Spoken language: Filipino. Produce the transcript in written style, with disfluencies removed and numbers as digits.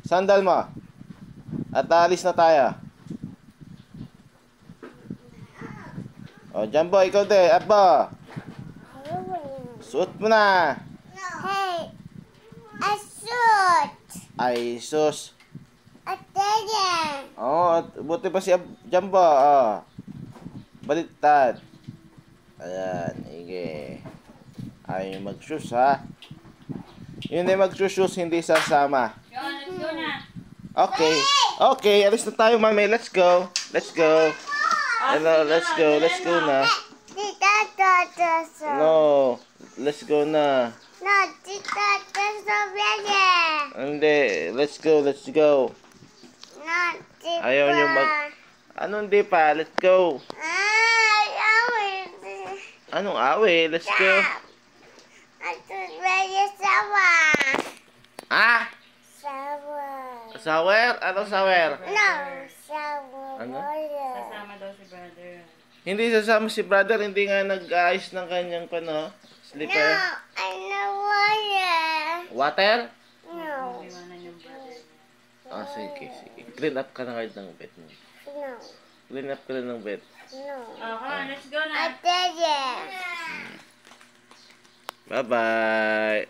Sandal mo. At aalis na tayo. O, Jumbo, ikaw din. Apo. Suot mo na. Hey, a suit. Ay, sus. A daddy. Oh, buti pa si Jumbo. Oh. Baliktad. Ayan, sige. Ay, mag-shoes ha. Yun ay mag-shoes, hindi sasama. Let's go na. Okay. Okay, alis na tayo, mami. Let's go. Let's go. Hello, let's go. Let's go na. No. Let's go na. No, tita, that's already. Hindi. Let's go. Let's go. No, tita. Ayaw nyo Ano hindi pa? Let's go. Anong awe? Let's go. Ah? Sawer? Anong sawer? No, shower. Ano? Sasama daw si brother. Hindi sasama si brother. Hindi nga nag-ayos ng kanyang slipper. No, I know water. Water? No, Iwanan yung brother. Ah, sige, sige. Clean up ka na kayo ng bed mo. no, Clean up ka na ng bed. no. Oh, come on, let's go I na. did it. Bye-bye.